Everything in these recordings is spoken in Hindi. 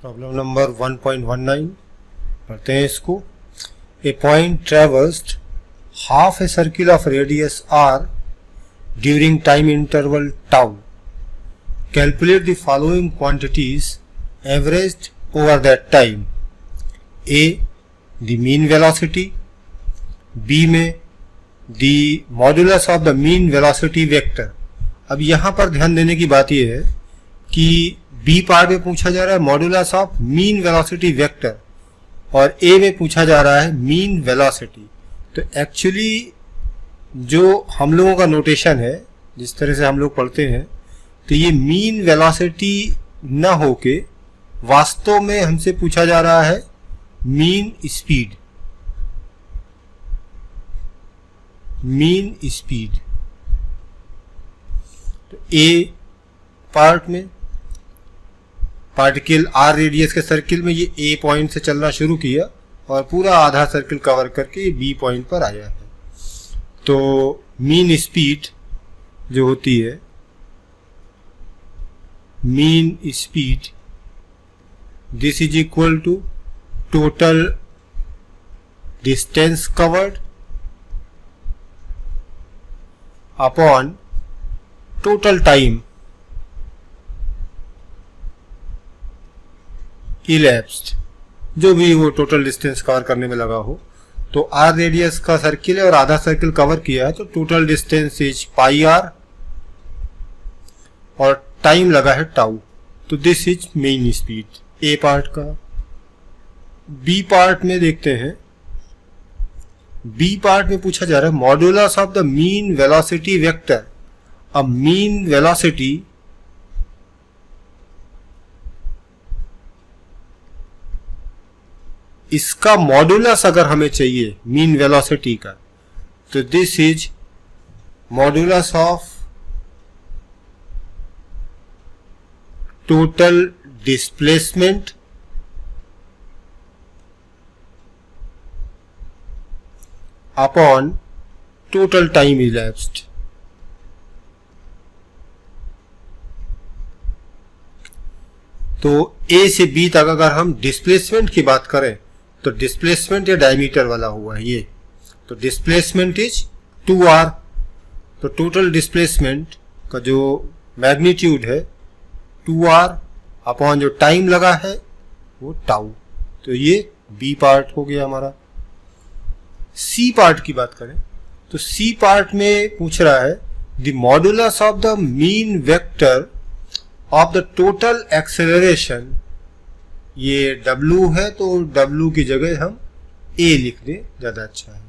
प्रॉब्लम नंबर 1.19 पढ़ते हैं इसको। A point traversed half a circle of radius R during time interval tau. Calculate the following quantities averaged over that time. A the mean velocity, B में the modulus of the mean velocity vector. अब यहां पर ध्यान देने की बात यह है कि बी पार्ट में पूछा जा रहा है modulus of mean velocity vector और ए में पूछा जा रहा है मीन वेलोसिटी। तो एक्चुअली जो हम लोगों का नोटेशन है, जिस तरह से हम लोग पढ़ते हैं, तो ये मीन वेलोसिटी न होके वास्तव में हमसे पूछा जा रहा है मीन स्पीड। मीन स्पीड तो ए पार्ट में पार्टिकल आर रेडियस के सर्किल में ये ए पॉइंट से चलना शुरू किया और पूरा आधा सर्किल कवर करके ये बी पॉइंट पर आया है। तो मीन स्पीड जो होती है, mean speed, this is equal to total distance covered upon total time elapsed, जो भी वो टोटल डिस्टेंस कवर करने में लगा हो। तो आर रेडियस का सर्किल है और आधा सर्किल कवर किया है, तो total distance is pi r और टाइम लगा है टाउ। तो this is mean speed A part का। बी पार्ट में देखते हैं। बी पार्ट में पूछा जा रहा है modulus of the mean velocity vector. अब मीन वेलोसिटी इसका मॉडुलस अगर हमें चाहिए मीन वेलोसिटी का, तो this is modulus of total displacement upon total time elapsed. तो ए से बी तक अगर हम डिस्प्लेसमेंट की बात करें तो डिस्प्लेसमेंट या डायमीटर वाला हुआ है ये। तो डिस्प्लेसमेंट इज 2r। तो टोटल डिस्प्लेसमेंट का जो मैग्नीट्यूड है 2r अपॉन जो टाइम लगा है वो टाउ। तो ये बी पार्ट हो गया हमारा। सी पार्ट की बात करें तो सी पार्ट में पूछ रहा है the modulus of the mean vector of the total acceleration. ये W है तो W की जगह हम A लिख दें, ज्यादा अच्छा है,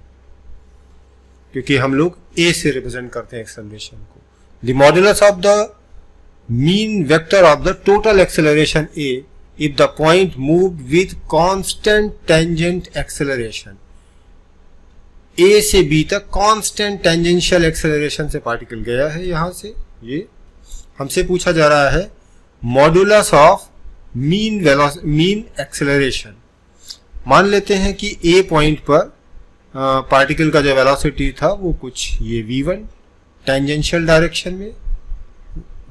क्योंकि हम लोग A से रिप्रेजेंट करते हैं एक्सेलरेशन को। The modulus of the mean vector of the total acceleration A if the point moved with constant tangent acceleration. A से B तक कांस्टेंट टेंजेंशियल एक्सेलरेशन से पार्टिकल गया है। यहां से ये हमसे पूछा जा रहा है मॉडुलस ऑफ मीन एक्सेलरेशन। मान लेते हैं कि ए पॉइंट पर पार्टिकल का जो वेलोसिटी था वो कुछ ये v1 टेंजेंशियल डायरेक्शन में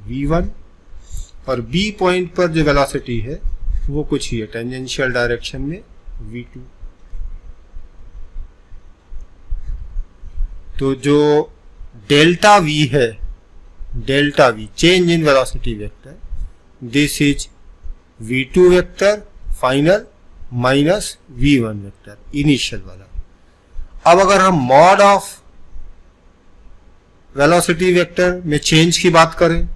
v1, और बी पॉइंट पर जो वेलोसिटी है वो कुछ ये टेंजेंशियल डायरेक्शन में v2। तो जो डेल्टा v है, delta v change in velocity vector, this is v2 vector final minus v1 vector initial वाला। अब अगर हम मॉड ऑफ वेलोसिटी वेक्टर में चेंज की बात करें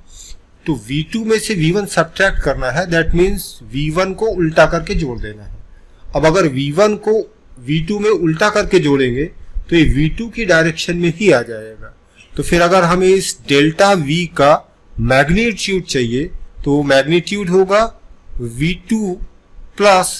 तो v2 में से v1 सब्ट्रैक्ट करना है, दैट मीन्स v1 को उल्टा करके जोड़ देना है। अब अगर v1 को v2 में उल्टा करके जोड़ेंगे तो ये v2 की डायरेक्शन में ही आ जाएगा। तो फिर अगर हमें इस डेल्टा v का मैग्नीट्यूड चाहिए तो मैग्नीट्यूड होगा v2 प्लस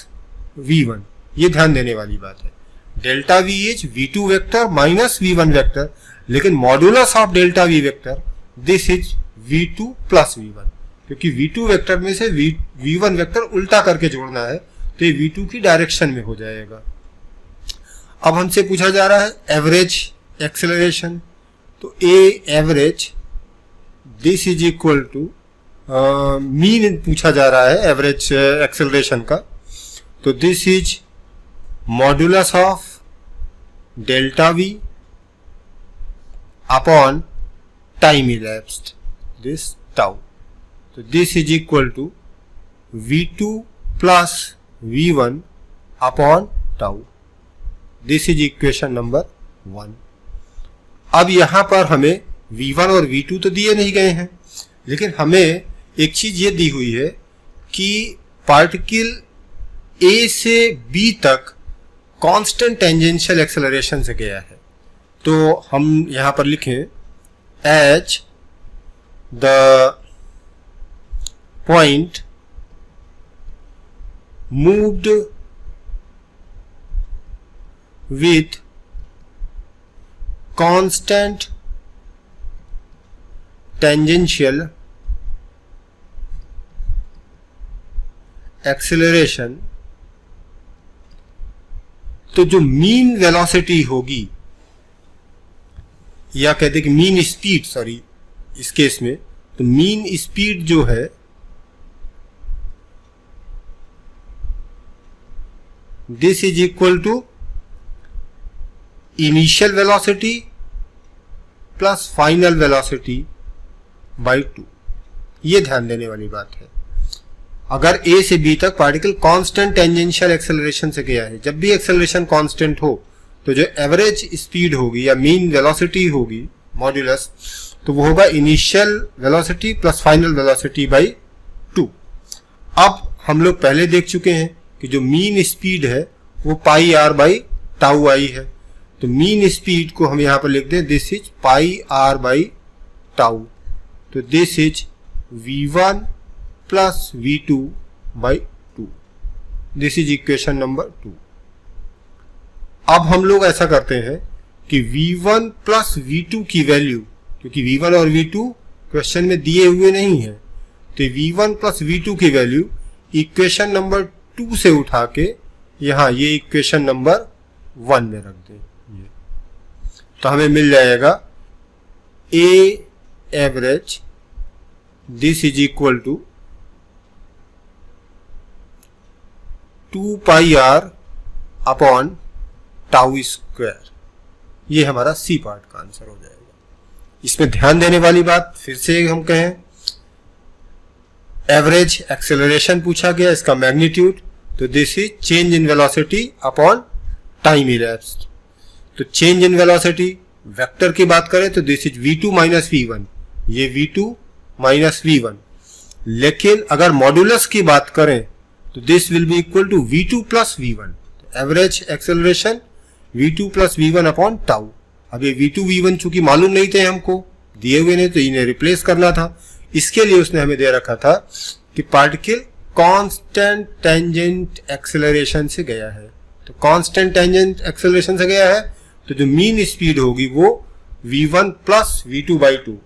v1। ये ध्यान देने वाली बात है। Delta v is v2 vector minus v1 vector, लेकिन modulus of delta v vector this is v2 plus v1, क्योंकि v2 वेक्टर में से v1 वेक्टर उल्टा करके जोड़ना है तो ये v2 की डायरेक्शन में हो जाएगा। अब हमसे पूछा जा रहा है एवरेज एक्सेलरेशन। तो A average this is equal to mean पूछा जा रहा है एवरेज एक्सेलरेशन का, तो this is modulus of delta V upon time elapsed, this tau. तो this is equal to V2 plus V1 upon tau. This is equation number 1। अब यहां पर हमें V1 और V2 तो दिए नहीं गए हैं, लेकिन हमें एक चीज ये दी हुई है कि पार्टिकल A से B तक कांस्टेंट टेंजेंशियल एक्सेलरेशन से गया है। तो हम यहां पर लिखें H the point moved with constant tangential acceleration, तो जो मीन वेलोसिटी होगी, या कहते कि मीन स्पीड, सॉरी इस केस में, तो मीन स्पीड जो है this is equal to initial velocity plus final velocity by 2। ये ध्यान देने वाली बात है। अगर A से B तक पार्टिकल कांस्टेंट टेंजेंशियल एक्सेलरेशन से गया है, जब भी एक्सेलरेशन कांस्टेंट हो तो जो एवरेज स्पीड होगी या मीन वेलोसिटी होगी मॉड्यूलस, तो वो होगा initial velocity plus final velocity by 2। अब हम लोग पहले देख चुके हैं कि जो मीन स्पीड है वो पाई आर बाई टाउ आई है, तो मीन स्पीड को हम यहां पर लिख दें this is pi are by tau. तो this is V1 plus V2 by 2। This is equation number 2। अब हम लोग ऐसा करते हैं कि V1 प्लस V2 की वैल्यू, क्योंकि V1 और V2 क्वेश्चन में दिए हुए नहीं है, तो V1 प्लस V2 की वैल्यू इक्वेशन नंबर 2 से उठा के यहां ये इक्वेशन नंबर 1 में रख दें। ये तो हमें मिल जाएगा A average this is equal to 2 pi r upon tau square. ये हमारा सी पार्ट का आंसर हो जाएगा। इसमें ध्यान देने वाली बात फिर से हम कहें, एवरेज एक्सेलरेशन पूछा गया, इसका मैग्नीट्यूड, तो this is change in velocity upon time elapsed. तो चेंज इन वेलोसिटी वेक्टर की बात करें तो this is V2 minus V1, ये V2 माइनस V1। लेकिन अगर मॉड्यूलस की बात करें तो this will be equal to V2 plus V1। Average acceleration V2 plus V1 upon tau. अब ये V2 V1 चूंकि मालूम नहीं थे, हमको दिए हुए नहीं, तो इन्हें रिप्लेस करना था। इसके लिए उसने हमें दे रखा था कि पार्टिकल कांस्टेंट टेंजेंट एक्सेलरेशन से गया है। तो कांस्टेंट टेंजेंट एक्सेलरेशन से गया है, तो जो मीन स्पीड होगी वो V1 plus V2 by 2,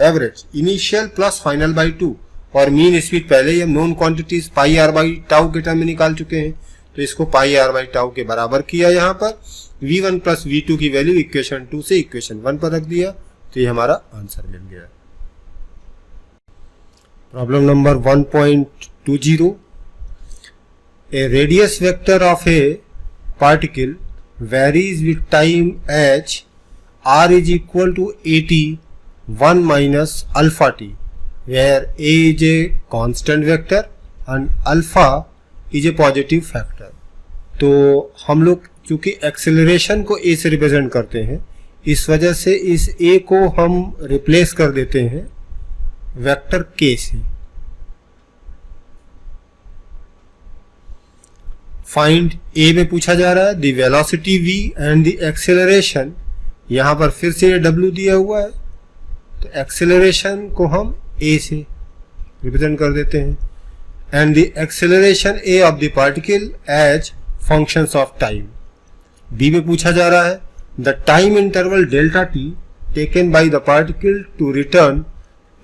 average initial plus final by 2, और मीन स्पीड पहले ही हम known quantities pi are by tau के टर्म में निकाल चुके हैं, तो इसको पाई आर बाई टाउ के बराबर किया। यहाँ पर V1 प्लस V2 की वैल्यू इक्वेशन 2 से इक्वेशन 1 पर रख दिया, तो ये हमारा आंसर मिल गया। Problem number 1.20, a radius vector of a particle varies with time h, r is equal to 81 minus alpha t, where a is a constant vector and alpha is a positive factor। तो हम लोग चूंकि एक्सेलरेशन को a से रिप्रेजेंट करते हैं, इस वजह से इस a को हम रिप्लेस कर देते हैं वेक्टर k से। फाइंड A में पूछा जा रहा है the velocity V and the acceleration. यहां पर फिर से ये W दिया हुआ है, तो एक्सेलरेशन को हम A से रिप्रेजेंट कर देते हैं, and the acceleration A of the particle as functions of time. B में पूछा जा रहा है the time interval delta T taken by the particle to return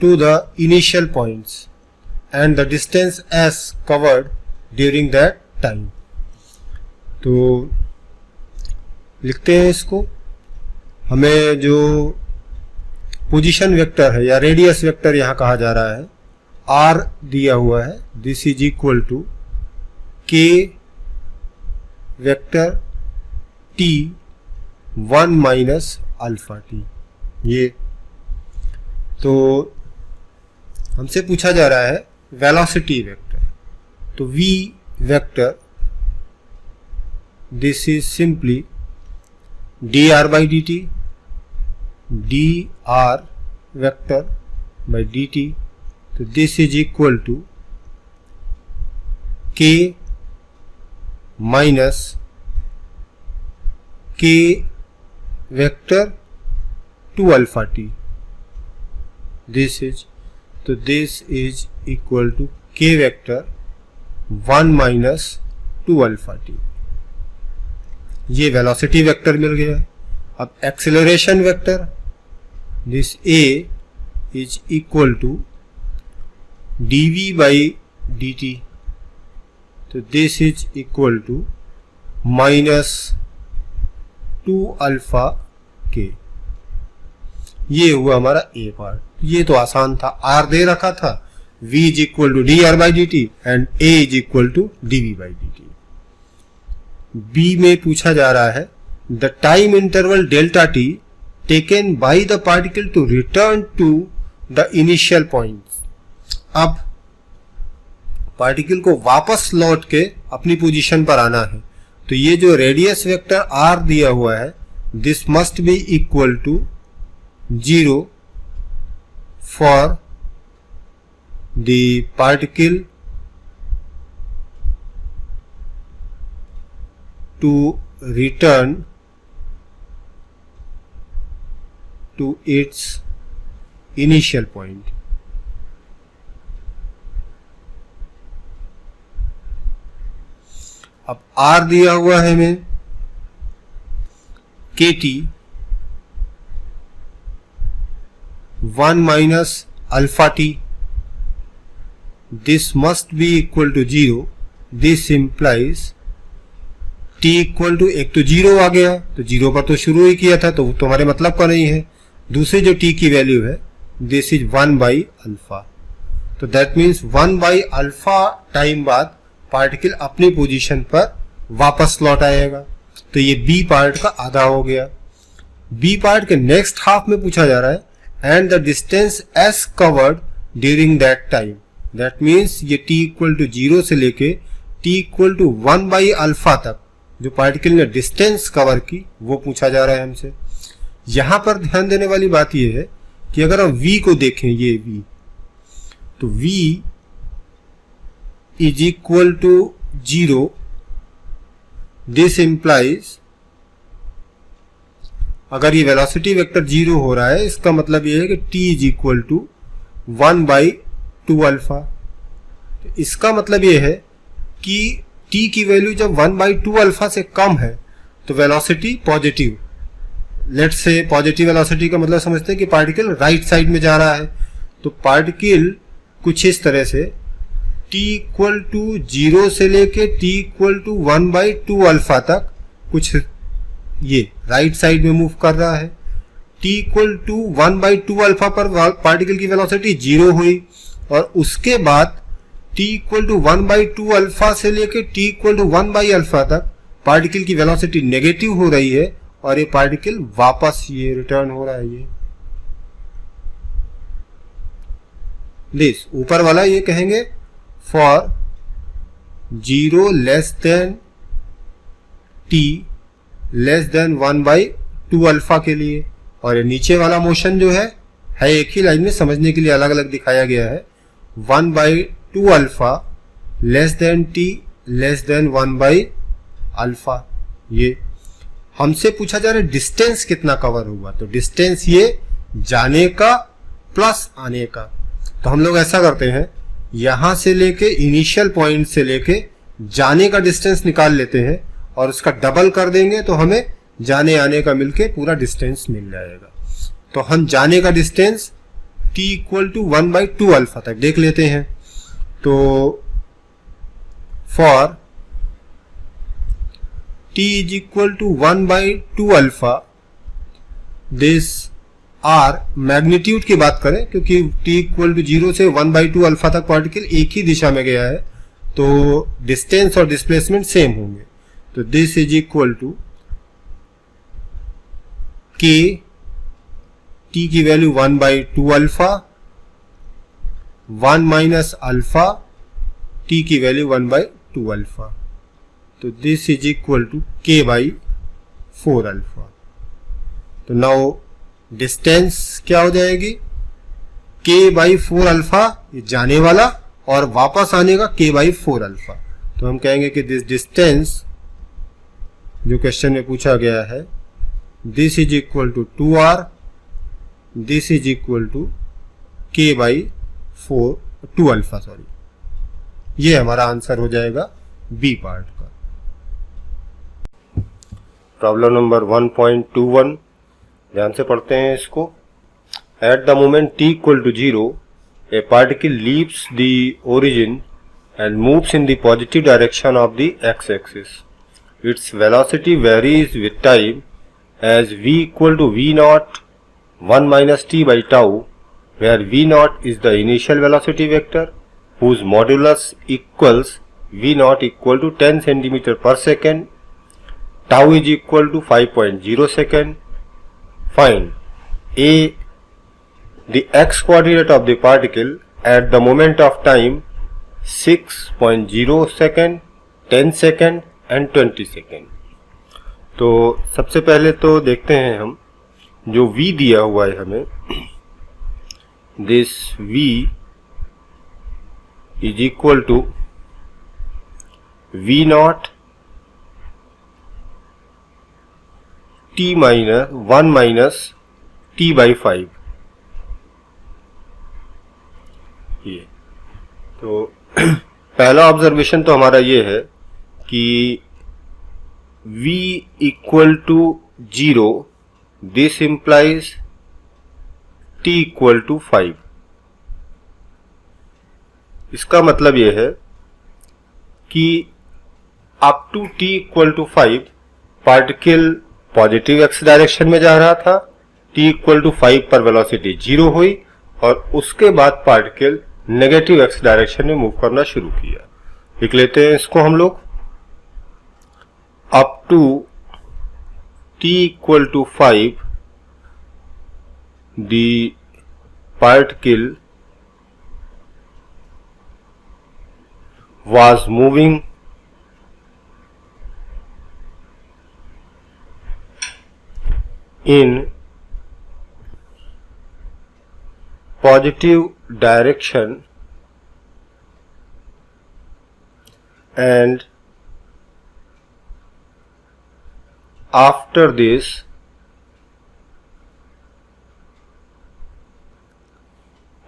to the initial points and the distance S covered during that time. तो लिखते हैं इसको, हमें जो पोजीशन वेक्टर है या रेडियस वेक्टर यहाँ कहा जा रहा है, आर दिया हुआ है, this is equal to K vector T 1 minus alpha T. ये तो हमसे पूछा जा रहा है वेलोसिटी वेक्टर, तो v vector this is simply dr by dt, dr vector by dt, तो this is equal to k minus k vector 2 alpha T, this is, तो this is equal to k vector 1 minus 2 alpha T. ये वेलोसिटी वेक्टर मिल गया। अब acceleration vector, this a is equal to dv by dt, तो this is equal to minus 2 alpha k. ये हुआ हमारा ए पार्ट। ये तो आसान था, आर दे रखा था, v is equal to d r by d t and a is equal to dv by d t. B में पूछा जा रहा है the time interval delta t taken by the particle to return to the initial point. अब पार्टिकल को वापस लौट के अपनी पोजीशन पर आना है, तो ये जो रेडियस वेक्टर आर दिया हुआ है, this must be equal to 0 for the particle to return to its initial point. अब आर दिया हुआ है हमें k t 1 minus alpha T, this must be equal to 0, this implies t equal to, एक तो 0 आ गया, तो 0 पर तो शुरू ही किया था, तो तुम्हारे मतलब का नहीं है। दूसरी जो टी की वैल्यू है, दिस इज 1 बाई अल्फा, तो that means 1 by alpha time बाद पार्टिकल अपनी पोजीशन पर वापस लौट आएगा। तो ये बी पार्ट का आधा हो गया। बी पार्ट के नेक्स्ट हाफ में पूछा जा रहा है and the distance s covered during that time, that means ये t इक्वल टू 0 से लेके t equal to 1 by alpha तक जो पार्टिकल ने डिस्टेंस कवर की, वो पूछा जा रहा है हमसे। यहां पर ध्यान देने वाली बात यह है कि अगर हम v को देखें, ये v, तो v is equal to 0, this implies, अगर ये वेलोसिटी वेक्टर 0 हो रहा है, इसका मतलब ये है कि t is equal to 1 by 2 alpha. तो इसका मतलब ये है कि t की वैल्यू जब 1 बाई 2 अल्फा से कम है तो velocity positive, let's say positive velocity का मतलब समझते हैं कि पार्टिकल राइट साइड में जा रहा है। तो पार्टिकल कुछ इस तरह से t इक्वल टू 0 से लेके t equal to 1 by 2 alpha तक कुछ ये राइट साइड में मूव कर रहा है। t equal to 1 by 2 alpha पर पार्टिकल की वेलोसिटी 0 हुई, और उसके बाद t equal to 1 by 2 alpha से लेके t equal to 1 by alpha तक पार्टिकल की वेलोसिटी नेगेटिव हो रही है, और ये पार्टिकल वापस ये रिटर्न हो रहा है। ये दिस ऊपर वाला ये कहेंगे for 0 less than t less than 1 by 2 alpha के लिए, और ये नीचे वाला मोशन जो है एक ही लाइन में, समझने के लिए अलग अलग दिखाया गया है। 1 by 2 alpha less than t less than 1 by alpha. ये हमसे पूछा जा रहा है डिस्टेंस कितना कवर हुआ, तो डिस्टेंस ये जाने का प्लस आने का। तो हम लोग ऐसा करते हैं, यहां से लेके इनिशियल पॉइंट से लेके जाने का डिस्टेंस निकाल लेते हैं और उसका डबल कर देंगे, तो हमें जाने आने का मिलके पूरा डिस्टेंस मिल जाएगा। तो हम जाने का distance t equal to 1 by 2 alpha तक देख लेते हैं। तो for t is equal to 1 by 2 alpha, this are magnitude की बात करें, क्योंकि t इक्वल टू 0 से 1/2 अल्फा तक पार्टिकल एक ही दिशा में गया है, तो डिस्टेंस और डिस्प्लेसमेंट सेम होंगे। तो this is equal to k, t की value 1/2 alpha, 1 minus alpha, t की वैल्यू 1/2 अल्फा। तो this is equal to k/4 alpha. तो नाउ डिस्टेंस क्या हो जाएगी, k/4 अल्फा जाने वाला और वापस आने का k/4 अल्फा। तो हम कहेंगे कि दिस डिस्टेंस जो क्वेश्चन में पूछा गया है, this is equal to 2r, this is equal to k/4 2 alpha, sorry. ये हमारा आंसर हो जाएगा बी पार्ट का। प्रॉब्लम नंबर 1.21 ध्यान से पढ़ते हैं इसको। At the moment t equal to 0 a particle leaves the origin and moves in the positive direction of the x axis. Its velocity varies with time as v equal to v nought 1 minus t by tau, where v nought is the initial velocity vector whose modulus equals v naught equal to 10 centimeter per second, tau is equal to 5.0 second. Find a the x coordinate of the particle at the moment of time 6.0 second, 10 second and 20 second. तो सबसे पहले तो देखते हैं हम जो v दिया हुआ है हमें, this v is equal to v naught t minus 1 minus t by 5। ये तो पहला ऑब्जर्वेशन तो हमारा ये है कि v equal to 0, this implies t equal to 5। इसका मतलब यह है कि up to t equal to 5 particle positive x direction में जा रहा था, t इक्वल टू 5 पर वेलोसिटी 0 हुई और उसके बाद पार्टिकल नेगेटिव x डायरेक्शन में मूव करना शुरू किया। लिख लेते हैं इसको हम लोग। Up to t equal to 5 the particle was moving in positive direction and after this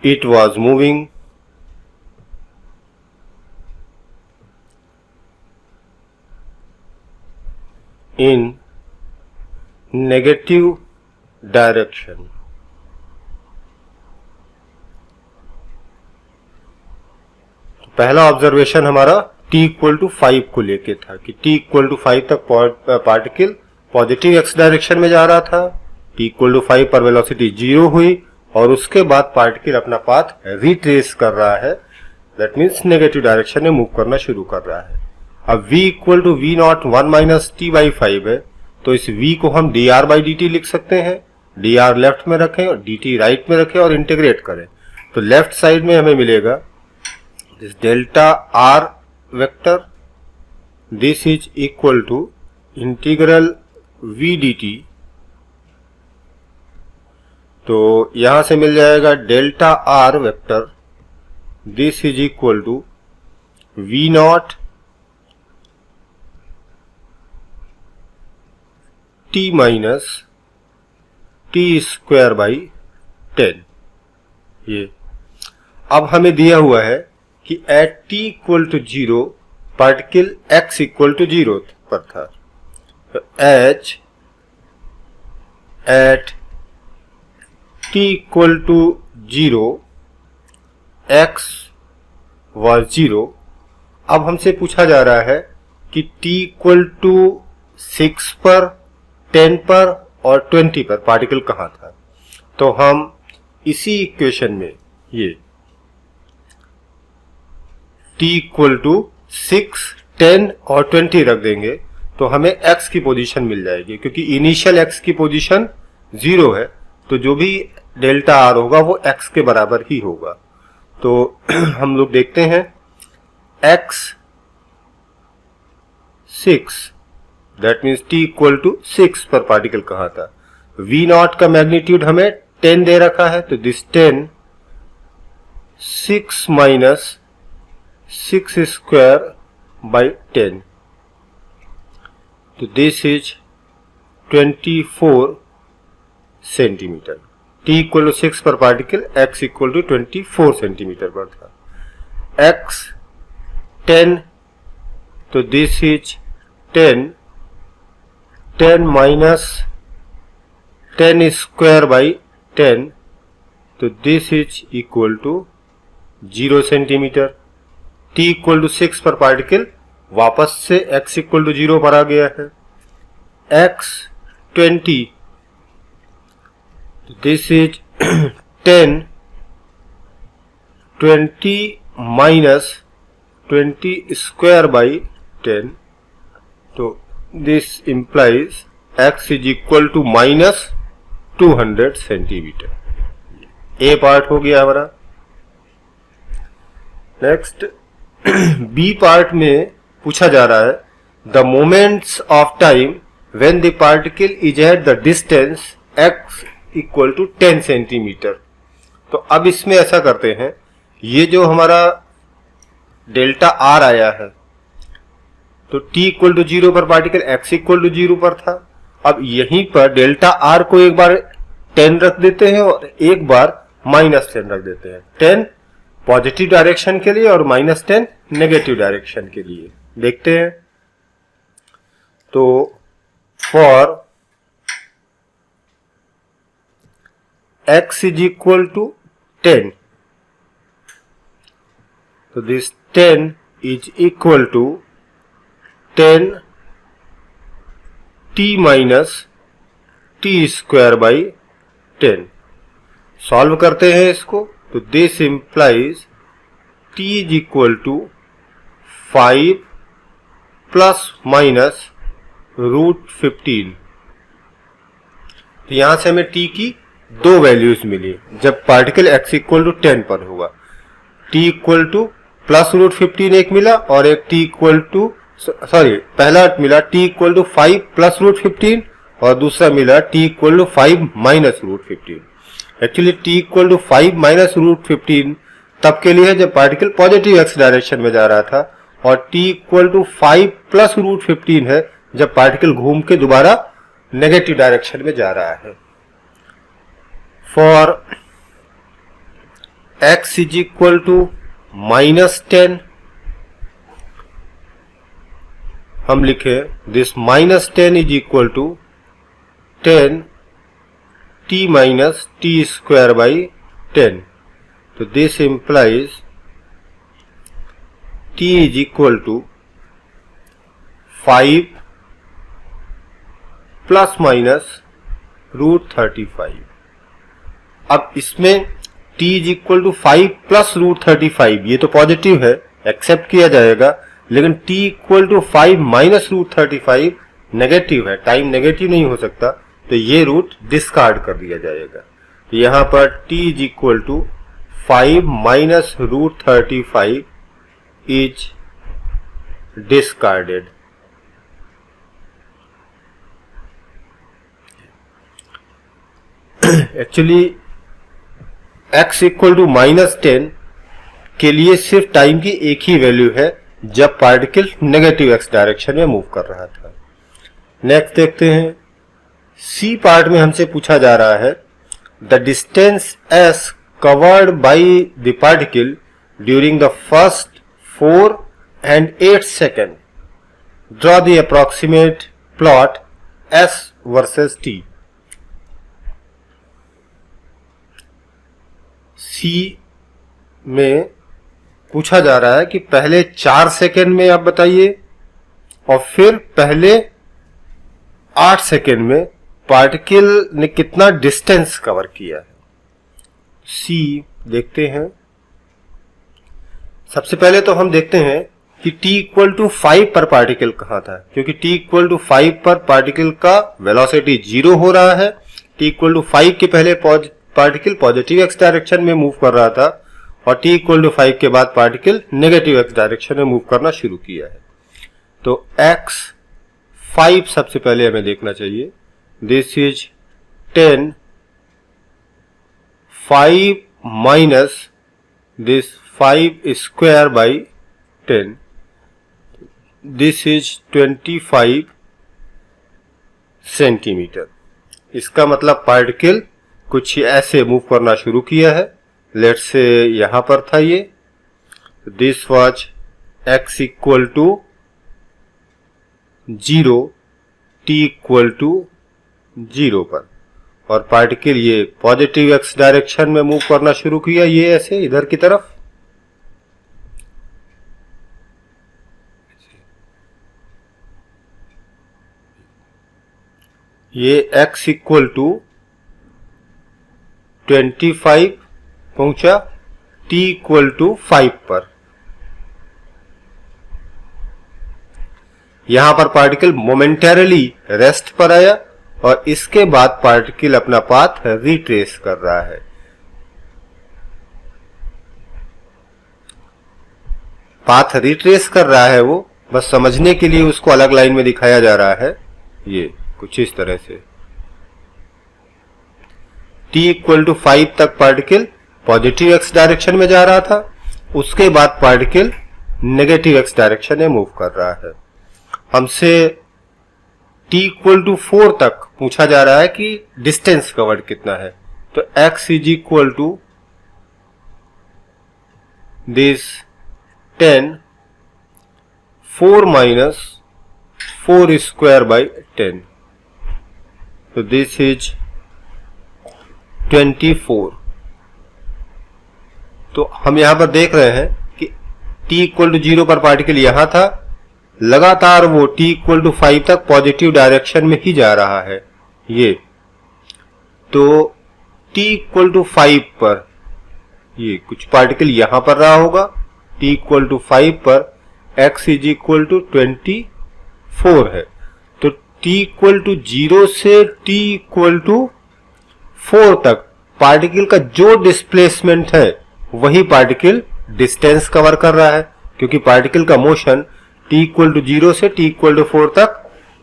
it was moving in negative direction। पहला ऑब्जर्वेशन हमारा t इक्वल टू 5 को लेके था कि t इक्वल टू 5 तक पार्टिकल पॉजिटिव x डायरेक्शन में जा रहा था, t इक्वल टू 5 पर वेलोसिटी 0 हुई और उसके बाद पार्टिकल अपना पाथ रिट्रेस कर रहा है, दैट मीन्स नेगेटिव डायरेक्शन में मूव करना शुरू कर रहा है। अब v equal to v nought 1 minus t by 5 है, तो इस v को हम dr बाई dt लिख सकते हैं। dr लेफ्ट में रखें और dt राइट में रखें और इंटीग्रेट करें, तो लेफ्ट साइड में हमें मिलेगा this delta r vector, this is equal to integral v dt। तो यहां से मिल जाएगा delta r vector, this is equal to v nought t minus t square by 10। ये अब हमें दिया हुआ है कि at t equal to 0 particle x equal to 0 पर था, तो h at t equal to 0 x was 0। अब हमसे पूछा जा रहा है कि t इक्वल टू 6 पर, 10 पर और 20 पर पार्टिकल कहाँ था। तो हम इसी इक्वेशन में ये t इक्वल टू 6, 10 और 20 रख देंगे तो हमें x की पोजीशन मिल जाएगी, क्योंकि इनिशियल x की पोजीशन 0 है, तो जो भी डेल्टा r होगा वो x के बराबर ही होगा। तो हम लोग देखते हैं x 6, that means t equal to 6 पर पार्टिकल कहाँ था। v नॉट का मैग्नीट्यूड हमें 10 दे रखा है, तो दिस 10 6 माइनस 6 स्क्वायर बाई 10, तो this is 24 centimetre. t equal to 6 पर particle, x equal to 24 centimetre पर था। x 10, तो this is 10 minus 10 square by 10, तो this is equal to 0 centimetre. t equal to 6 पर पार्टिकल, वापस से x इक्वल टू 0 पर आ गया है। x 20, this is 20 minus 20 square by 10, तो this implies x is equal to minus 200 centimetre. A part हो गया हमारा। नेक्स्ट बी पार्ट में पूछा जा रहा है the moments of time when the particle is at the distance x equal to 10 centimetre. तो अब इसमें ऐसा करते हैं, ये जो हमारा डेल्टा r आया है, तो t इक्वल टू 0 पर पार्टिकल x इक्वल टू 0 पर था। अब यहीं पर डेल्टा r को एक बार 10 रख देते हैं और एक बार माइनस 10 रख देते हैं। 10 पॉजिटिव डायरेक्शन के लिए और माइनस 10 नेगेटिव डायरेक्शन के लिए। देखते हैं, तो for x is equal to 10, तो this 10 is equal to 10 t minus t square by 10। Solve करते हैं इसको, तो this implies t is equal to 5 plus minus √15। तो यहां से हमें t की दो वैल्यूज मिली जब पार्टिकल x इक्वल टू 10 पर होगा। t इक्वल टू प्लस √15 एक मिला और एक t इक्वल टू पहला मिला t इक्वल टू 5 प्लस √15 और दूसरा मिला t equal to 5 minus √15। Actually t equal to 5 minus √15 तब के लिए जब पार्टिकल पॉजिटिव x डायरेक्शन में जा रहा था, और t इक्वल टू 5 प्लस √15 है जब पार्टिकल घूम के दोबारा नेगेटिव डायरेक्शन में जा रहा है। For x is equal to -10, हम लिखे this -10 is equal to 10 t minus t square by 10। तो this implies t is equal to 5 plus minus √35। अब इसमें t is equal to 5 plus √35, ये तो पॉजिटिव है, एक्सेप्ट किया जाएगा, लेकिन t equal to 5 minus √35 negative है, टाइम नेगेटिव नहीं हो सकता, तो ये रूट डिस्कार्ड कर दिया जाएगा। तो यहां पर t is equal to 5 minus √35 is discarded. Actually x equal to -10 के लिए सिर्फ टाइम की एक ही वैल्यू है जब पार्टिकल नेगेटिव x डायरेक्शन में मूव कर रहा था। नेक्स्ट देखते हैं, सी पार्ट में हमसे पूछा जा रहा है the distance s covered by the particle during the first 4 and 8 second, draw the approximate plot s versus t। सी में पूछा जा रहा है कि पहले 4 सेकेंड में आप बताइए और फिर पहले 8 सेकेंड में पार्टिकल ने कितना डिस्टेंस कवर किया है। सी देखते हैं। सबसे पहले तो हम देखते हैं कि t इक्वल टू 5 पर पार्टिकल कहाँ था, क्योंकि t इक्वल टू 5 पर पार्टिकल का वेलोसिटी 0 हो रहा है। t इक्वल टू 5 के पहले पार्टिकल पॉजिटिव एक्स डायरेक्शन में मूव कर रहा था और t इक्वल टू 5 के बाद पार्टिकल नेगेटिव एक्स डायरेक्शन में मूव करना शुरू किया है। तो x 5 सबसे पहले हमें देखना चाहिए। This is 10, 5 minus this 5 square by 10, this is 25 centimetre. इसका मतलब पार्टिकल कुछ ऐसे मूव करना शुरू किया है। लेट्स से यहां पर था ये, this was x equal to 0, t equal to 0 पर, और पार्टिकल ये पॉजिटिव एक्स डायरेक्शन में मूव करना शुरू किया, ये ऐसे इधर की तरफ। ये x इक्वल टू 25 पहुंचा t इक्वल टू 5 पर। यहां पर पार्टिकल मोमेंटरली रेस्ट पर आया और इसके बाद पार्टिकल अपना पाथ रिट्रेस कर रहा है। पाथ रिट्रेस कर रहा है वो, बस समझने के लिए उसको अलग लाइन में दिखाया जा रहा है, ये कुछ इस तरह से। t इक्वल टू 5 तक पार्टिकल पॉजिटिव एक्स डायरेक्शन में जा रहा था, उसके बाद पार्टिकल नेगेटिव एक्स डायरेक्शन में मूव कर रहा है। हमसे t इक्वल टू 4 तक पूछा जा रहा है कि डिस्टेंस कवर्ड कितना है। तो x is equal to this 10, 4 minus 4 square by 10, तो दिस इज 24। तो हम यहां पर देख रहे हैं कि t इक्वल टू 0 पर पार्टिकल यहां था, लगातार वो t इक्वल टू 5 तक पॉजिटिव डायरेक्शन में ही जा रहा है ये। तो t इक्वल टू 5 पर ये कुछ पार्टिकल यहां पर रहा होगा, t इक्वल टू 5 पर x इज इक्वल टू 24 है। तो t इक्वल टू 0 से t इक्वल टू 4 तक पार्टिकल का जो डिस्प्लेसमेंट है वही पार्टिकल डिस्टेंस कवर कर रहा है, क्योंकि पार्टिकल का मोशन t इक्वल टू 0 से t इक्वल टू 4 तक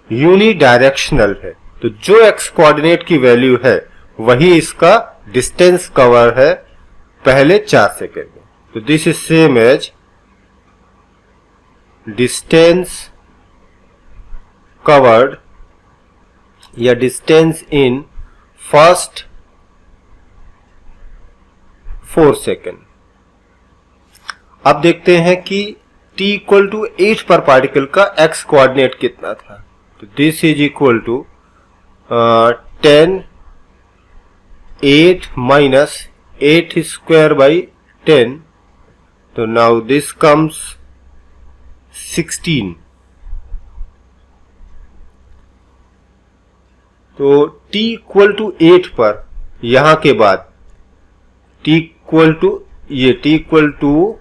यूनिडायरेक्शनल है। तो जो x कोऑर्डिनेट की वैल्यू है वही इसका डिस्टेंस कवर है पहले 4 सेकेंड में। तो this is same as distance covered या डिस्टेंस इन फर्स्ट 4 सेकेंड। अब देखते हैं कि t इक्वल टू 8 पर पार्टिकल का x कोऑर्डिनेट कितना था। तो this is equal to 10, 8 minus 8 square by 10, तो नाउ दिस कम्स 16। तो t इक्वल टू 8 पर यहां के बाद t इक्वल टू ये t इक्वल टू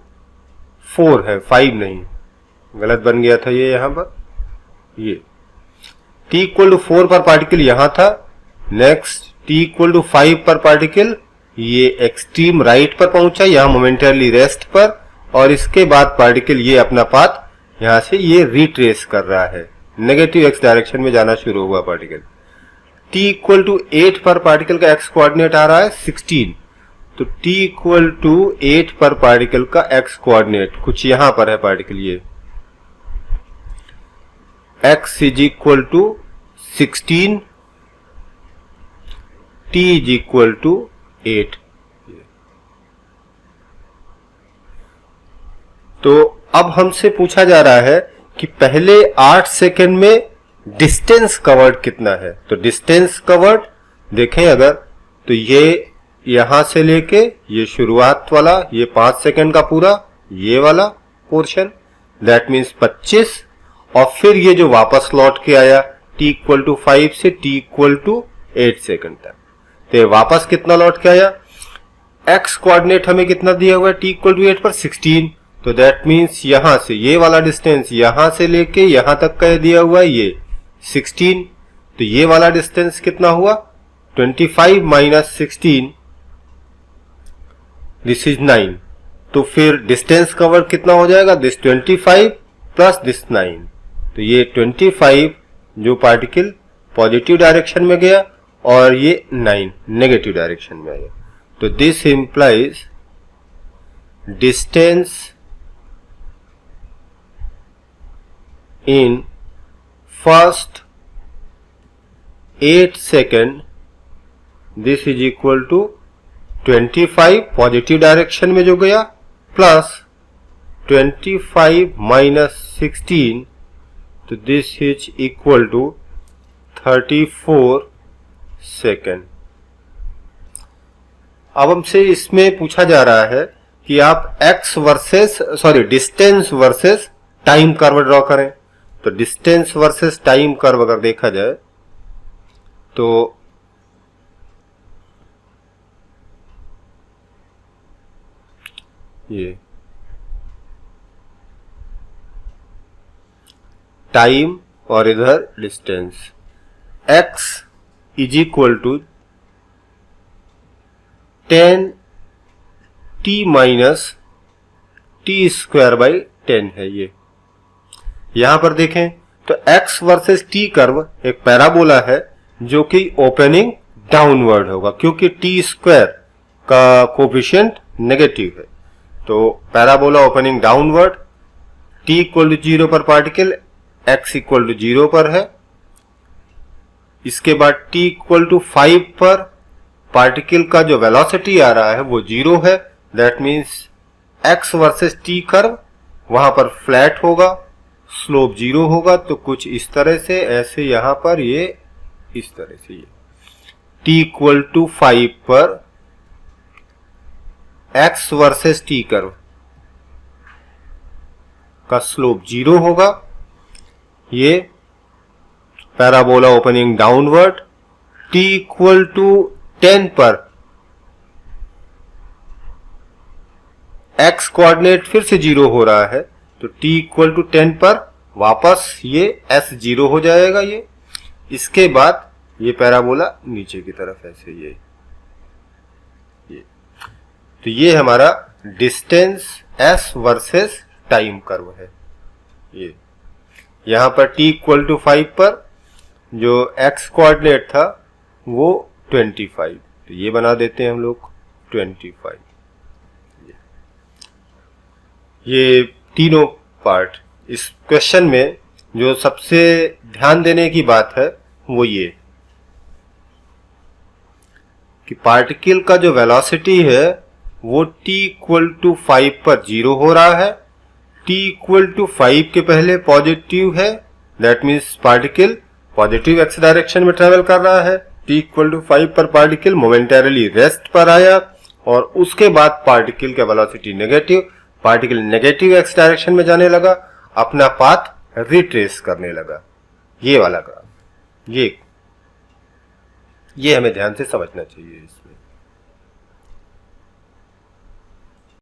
4 है, 5 नहीं, गलत बन गया था ये यहां पर। ये t इक्वल टू 4 पर पार्टिकल यहां था, नेक्स्ट t इक्वल टू 5 पर पार्टिकल ये एक्सट्रीम राइट पर पहुंचा, यहां मोमेंटरली रेस्ट पर, और इसके बाद पार्टिकल ये अपना पाथ यहां से ये रिट्रेस कर रहा है, नेगेटिव एक्स डायरेक्शन में जाना शुरू हुआ पार्टिकल। t इक्वल टू 8 पर पार्टिकल का x कोऑर्डिनेट आ रहा है 16, तो t इक्वल टू 8 पर पार्टिकल का x कोऑर्डिनेट कुछ यहां पर है पार्टिकल ये, x is equal to 16, t is equal to 8। तो अब हमसे पूछा जा रहा है कि पहले 8 सेकेंड में डिस्टेंस कवर्ड कितना है। तो डिस्टेंस कवर्ड देखें अगर, तो ये यहां से लेके ये शुरुआत वाला ये 5 सेकेंड का पूरा ये वाला पोर्शन, दैट मीन्स 25, और फिर ये जो वापस लौट के आया t इक्वल टू 5 से t इक्वल टू 8 सेकंड तक। तो ये वापस कितना लौट के आया, एक्स कोऑर्डिनेट हमें कितना दिया हुआ है t इक्वल टू 8 पर 16, तो दैट मीन्स यहां से ये वाला डिस्टेंस यहां से लेके यहां तक का दिया हुआ है ये 16, तो ये वाला डिस्टेंस कितना हुआ 25 माइनस 16, दिस इज 9। तो फिर डिस्टेंस कवर कितना हो जाएगा, दिस 25 प्लस दिस 9, तो ये 25 जो पार्टिकल पॉजिटिव डायरेक्शन में गया और ये 9 नेगेटिव डायरेक्शन में आया। तो this implies distance in first 8 second this is equal to 25 positive direction में जो गया प्लस 25 माइनस 16, तो this is equal to 34 second. अब हमसे इसमें पूछा जा रहा है कि आप x versus distance versus time curve draw करें। तो डिस्टेंस वर्सेस टाइम कर्व अगर देखा जाए तो ये टाइम और इधर distance, x is equal to 10t minus t square by 10 है। ये यहां पर देखें तो x वर्सेस t कर्व एक पैराबोला है जो कि ओपनिंग डाउनवर्ड होगा क्योंकि t स्क्वायर का कोफिशिएंट नेगेटिव है। तो parabola opening downward, t equal to 0 पर पार्टिकल x इक्वल टू 0 पर है। इसके बाद t इक्वल टू 5 पर पार्टिकल का जो वेलोसिटी आ रहा है वो 0 है, that means x versus t curve वहां पर फ्लैट होगा, स्लोप 0 होगा। तो कुछ इस तरह से, ऐसे यहां पर ये इस तरह से, ये t इक्वल टू 5 पर x वर्सेस t कर्व का स्लोप 0 होगा। ये parabola opening downward, t equal to 10 पर x कोऑर्डिनेट फिर से 0 हो रहा है, तो t इक्वल टू 10 पर वापस ये s 0 हो जाएगा। ये इसके बाद ये पैराबोला नीचे की तरफ ऐसे ये तो ये हमारा distance s versus time curve है। ये यहां पर t इक्वल टू 5 पर जो x कोऑर्डिनेट था वो 25, तो ये बना देते हैं हम लोग 25। ये तीनों पार्ट इस क्वेश्चन में जो सबसे ध्यान देने की बात है वो ये कि पार्टिकल का जो वेलोसिटी है वो t इक्वल टू 5 पर 0 हो रहा है। t इक्वल टू 5 के पहले पॉजिटिव है, that means particle positive x direction में ट्रेवल कर रहा है। t इक्वल टू 5 पर पार्टिकल मोमेंटरली रेस्ट पर आया और उसके बाद पार्टिकल का velocity negative, particle negative x direction में जाने लगा, अपना पाथ रिट्रेस करने लगा। ये वाला ग्राफ, ये हमें ध्यान से समझना चाहिए।